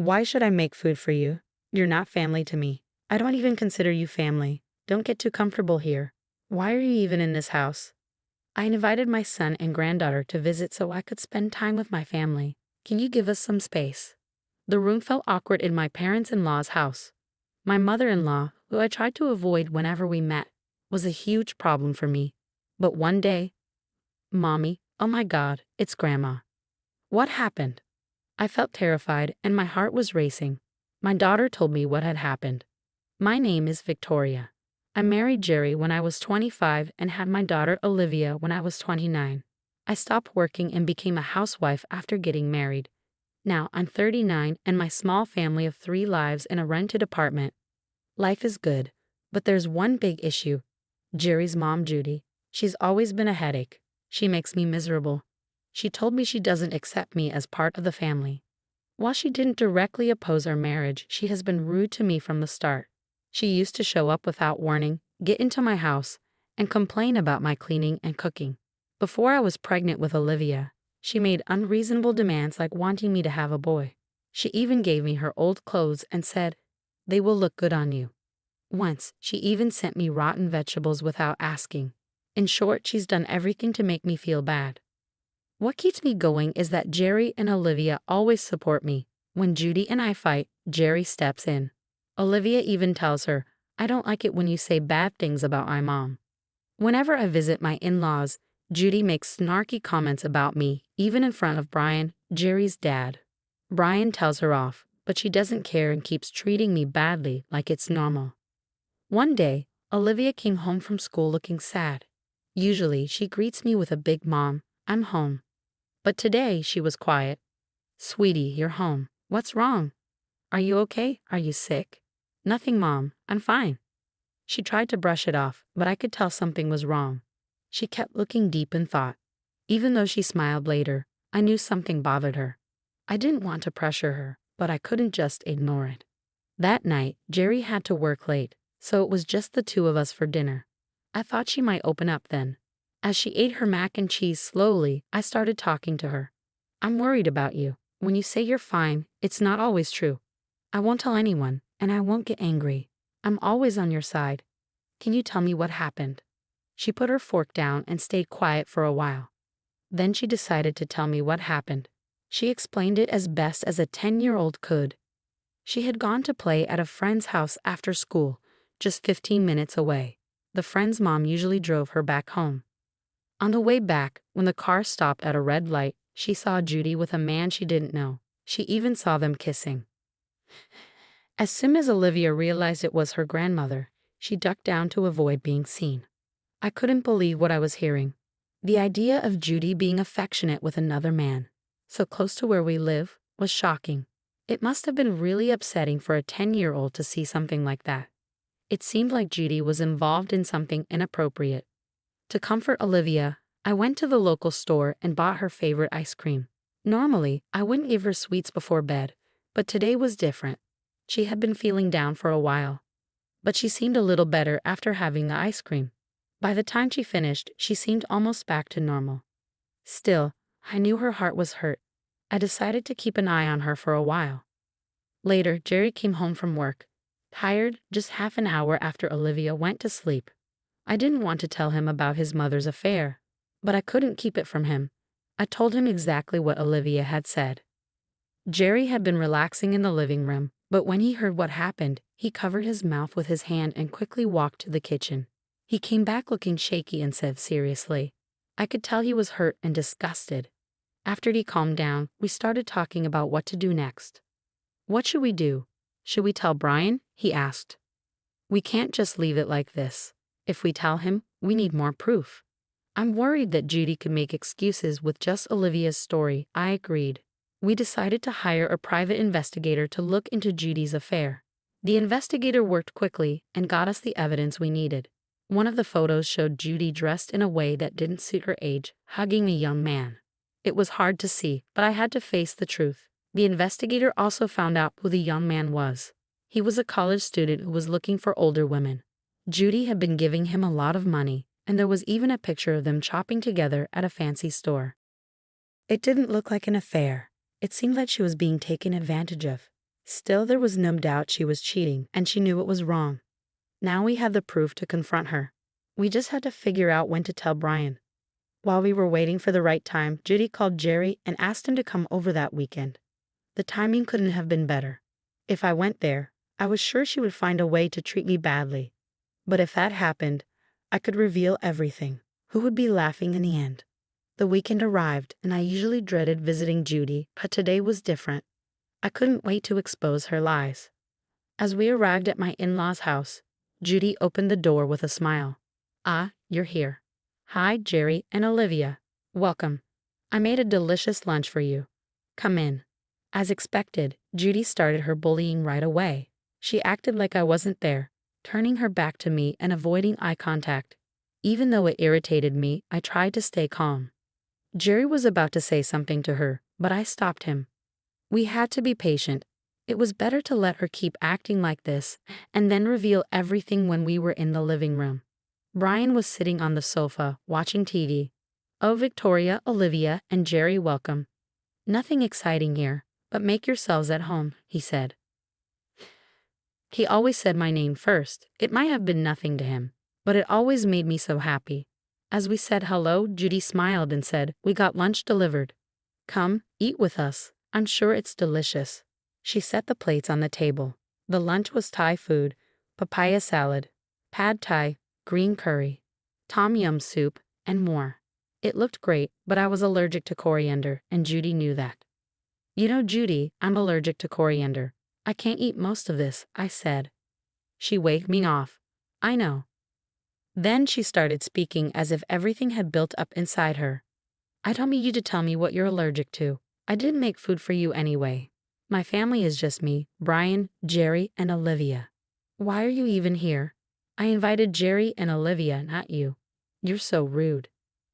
Why should I make food for you? You're not family to me. I don't even consider you family. Don't get too comfortable here. Why are you even in this house? I invited my son and granddaughter to visit so I could spend time with my family. Can you give us some space? The room felt awkward in my parents-in-law's house. My mother-in-law, who I tried to avoid whenever we met, was a huge problem for me. But one day, Mommy, oh my God, it's Grandma. What happened? I felt terrified and my heart was racing. My daughter told me what had happened. My name is Victoria. I married Jerry when I was 25 and had my daughter Olivia when I was 29. I stopped working and became a housewife after getting married. Now I'm 39 and my small family of 3 lives in a rented apartment. Life is good, but there's one big issue. Jerry's mom, Judy. She's always been a headache. She makes me miserable. She told me she doesn't accept me as part of the family. While she didn't directly oppose our marriage, she has been rude to me from the start. She used to show up without warning, get into my house, and complain about my cleaning and cooking. Before I was pregnant with Olivia, she made unreasonable demands like wanting me to have a boy. She even gave me her old clothes and said, "They will look good on you." Once, she even sent me rotten vegetables without asking. In short, she's done everything to make me feel bad. What keeps me going is that Jerry and Olivia always support me. When Judy and I fight, Jerry steps in. Olivia even tells her, "I don't like it when you say bad things about my mom." Whenever I visit my in-laws, Judy makes snarky comments about me, even in front of Brian, Jerry's dad. Brian tells her off, but she doesn't care and keeps treating me badly like it's normal. One day, Olivia came home from school looking sad. Usually, she greets me with a big "Mom, I'm home." But today, she was quiet. "Sweetie, you're home. What's wrong? Are you okay? Are you sick?" "Nothing, Mom. I'm fine." She tried to brush it off, but I could tell something was wrong. She kept looking deep in thought. Even though she smiled later, I knew something bothered her. I didn't want to pressure her, but I couldn't just ignore it. That night, Jerry had to work late, so it was just the 2 of us for dinner. I thought she might open up then. As she ate her mac and cheese slowly, I started talking to her. "I'm worried about you. When you say you're fine, it's not always true. I won't tell anyone, and I won't get angry. I'm always on your side. Can you tell me what happened?" She put her fork down and stayed quiet for a while. Then she decided to tell me what happened. She explained it as best as a 10-year-old could. She had gone to play at a friend's house after school, just 15 minutes away. The friend's mom usually drove her back home. On the way back, when the car stopped at a red light, she saw Judy with a man she didn't know. She even saw them kissing. As soon as Olivia realized it was her grandmother, she ducked down to avoid being seen. I couldn't believe what I was hearing. The idea of Judy being affectionate with another man, so close to where we live, was shocking. It must have been really upsetting for a 10-year-old to see something like that. It seemed like Judy was involved in something inappropriate. To comfort Olivia, I went to the local store and bought her favorite ice cream. Normally, I wouldn't give her sweets before bed, but today was different. She had been feeling down for a while, but she seemed a little better after having the ice cream. By the time she finished, she seemed almost back to normal. Still, I knew her heart was hurt. I decided to keep an eye on her for a while. Later, Jerry came home from work, tired, just half an hour after Olivia went to sleep. I didn't want to tell him about his mother's affair, but I couldn't keep it from him. I told him exactly what Olivia had said. Jerry had been relaxing in the living room, but when he heard what happened, he covered his mouth with his hand and quickly walked to the kitchen. He came back looking shaky and said seriously. I could tell he was hurt and disgusted. After he calmed down, we started talking about what to do next. "What should we do? Should we tell Brian?" he asked. "We can't just leave it like this. If we tell him, we need more proof." I'm worried that Judy could make excuses with just Olivia's story. I agreed. We decided to hire a private investigator to look into Judy's affair. The investigator worked quickly and got us the evidence we needed. One of the photos showed Judy dressed in a way that didn't suit her age, hugging a young man. It was hard to see, but I had to face the truth. The investigator also found out who the young man was. He was a college student who was looking for older women. Judy had been giving him a lot of money, and there was even a picture of them shopping together at a fancy store. It didn't look like an affair. It seemed like she was being taken advantage of. Still, there was no doubt she was cheating, and she knew it was wrong. Now we had the proof to confront her. We just had to figure out when to tell Brian. While we were waiting for the right time, Judy called Jerry and asked him to come over that weekend. The timing couldn't have been better. If I went there, I was sure she would find a way to treat me badly. But if that happened, I could reveal everything. Who would be laughing in the end? The weekend arrived, and I usually dreaded visiting Judy, but today was different. I couldn't wait to expose her lies. As we arrived at my in-laws' house, Judy opened the door with a smile. "Ah, you're here. Hi, Jerry and Olivia. Welcome. I made a delicious lunch for you. Come in." As expected, Judy started her bullying right away. She acted like I wasn't there, turning her back to me and avoiding eye contact. Even though it irritated me, I tried to stay calm. Jerry was about to say something to her, but I stopped him. We had to be patient. It was better to let her keep acting like this and then reveal everything when we were in the living room. Brian was sitting on the sofa, watching TV. "Oh, Victoria, Olivia, and Jerry, welcome. Nothing exciting here, but make yourselves at home," he said. He always said my name first. It might have been nothing to him, but it always made me so happy. As we said hello, Judy smiled and said, "We got lunch delivered. Come, eat with us. I'm sure it's delicious." She set the plates on the table. The lunch was Thai food, papaya salad, pad thai, green curry, tom yum soup, and more. It looked great, but I was allergic to coriander, and Judy knew that. "You know, Judy, I'm allergic to coriander. I can't eat most of this," I said. She waved me off. "I know." Then she started speaking as if everything had built up inside her. "I don't need you to tell me what you're allergic to. I didn't make food for you anyway. My family is just me, Brian, Jerry, and Olivia. Why are you even here? I invited Jerry and Olivia, not you. You're so rude."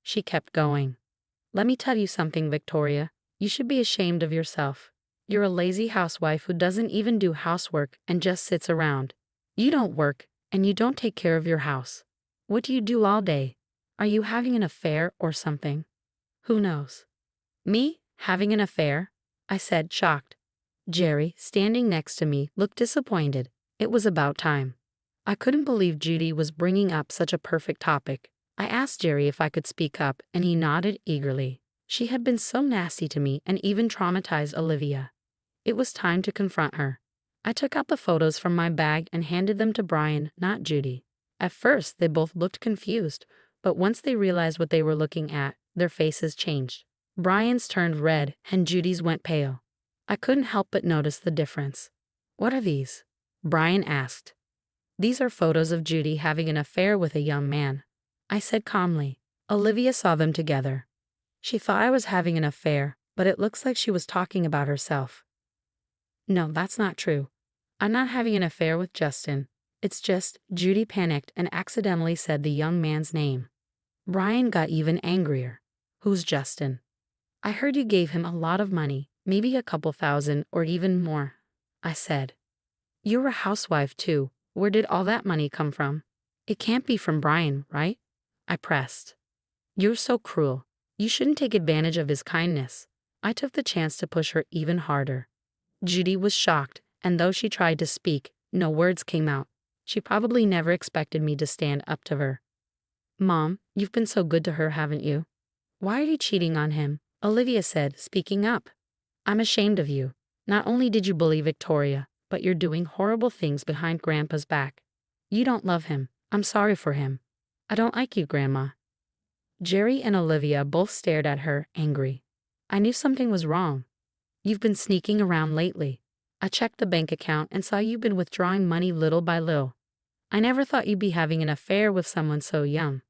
She kept going. "Let me tell you something, Victoria. You should be ashamed of yourself. You're a lazy housewife who doesn't even do housework and just sits around. You don't work, and you don't take care of your house. What do you do all day? Are you having an affair or something?" "Who knows?" "Me? Having an affair?" I said, shocked. Jerry, standing next to me, looked disappointed. It was about time. I couldn't believe Judy was bringing up such a perfect topic. I asked Jerry if I could speak up, and he nodded eagerly. She had been so nasty to me and even traumatized Olivia. It was time to confront her. I took out the photos from my bag and handed them to Brian, not Judy. At first, they both looked confused, but once they realized what they were looking at, their faces changed. Brian's turned red, and Judy's went pale. I couldn't help but notice the difference. "What are these?" Brian asked. "These are photos of Judy having an affair with a young man," I said calmly. Olivia saw them together. She thought I was having an affair, but it looks like she was talking about herself. "No, that's not true. I'm not having an affair with Justin. It's just," Judy panicked and accidentally said the young man's name. Brian got even angrier. "Who's Justin?" "I heard you gave him a lot of money, maybe a couple thousand or even more," I said. "You're a housewife too. Where did all that money come from? It can't be from Brian, right?" I pressed. "You're so cruel. You shouldn't take advantage of his kindness." I took the chance to push her even harder. Judy was shocked, and though she tried to speak, no words came out. She probably never expected me to stand up to her. "Mom, you've been so good to her, haven't you?" "Why are you cheating on him?" Olivia said, speaking up. "I'm ashamed of you. Not only did you bully Victoria, but you're doing horrible things behind Grandpa's back. You don't love him. I'm sorry for him. I don't like you, Grandma." Jerry and Olivia both stared at her, angry. I knew something was wrong. "You've been sneaking around lately. I checked the bank account and saw you've been withdrawing money little by little. I never thought you'd be having an affair with someone so young."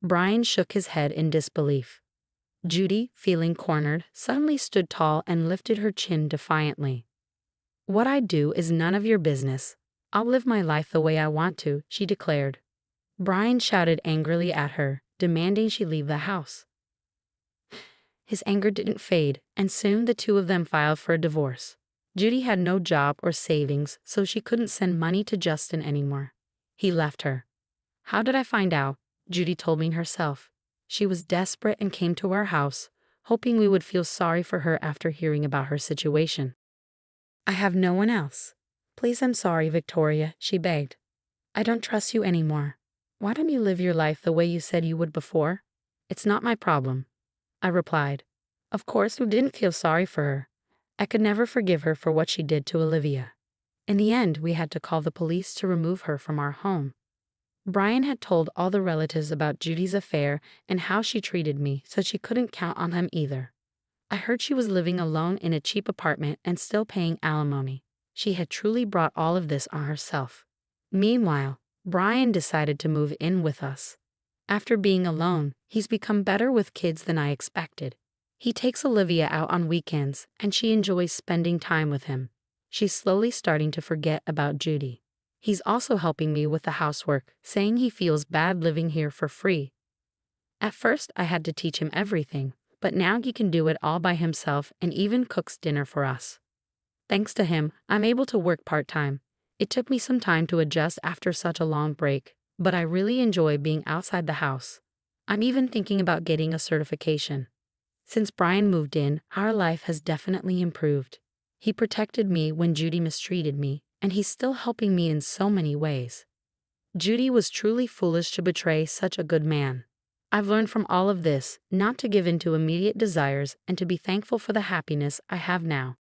Brian shook his head in disbelief. Judy, feeling cornered, suddenly stood tall and lifted her chin defiantly. "What I do is none of your business. I'll live my life the way I want to," she declared. Brian shouted angrily at her, demanding she leave the house. His anger didn't fade, and soon the two of them filed for a divorce. Judy had no job or savings, so she couldn't send money to Justin anymore. He left her. How did I find out? Judy told me herself. She was desperate and came to our house, hoping we would feel sorry for her after hearing about her situation. I have no one else. Please, I'm sorry, Victoria, she begged. I don't trust you anymore. Why don't you live your life the way you said you would before? It's not my problem, I replied. Of course, we didn't feel sorry for her. I could never forgive her for what she did to Olivia. In the end, we had to call the police to remove her from our home. Brian had told all the relatives about Judy's affair and how she treated me, so she couldn't count on him either. I heard she was living alone in a cheap apartment and still paying alimony. She had truly brought all of this on herself. Meanwhile, Brian decided to move in with us. After being alone, he's become better with kids than I expected. He takes Olivia out on weekends, and she enjoys spending time with him. She's slowly starting to forget about Judy. He's also helping me with the housework, saying he feels bad living here for free. At first, I had to teach him everything, but now he can do it all by himself and even cooks dinner for us. Thanks to him, I'm able to work part-time. It took me some time to adjust after such a long break, but I really enjoy being outside the house. I'm even thinking about getting a certification. Since Brian moved in, our life has definitely improved. He protected me when Judy mistreated me, and he's still helping me in so many ways. Judy was truly foolish to betray such a good man. I've learned from all of this not to give in to immediate desires and to be thankful for the happiness I have now.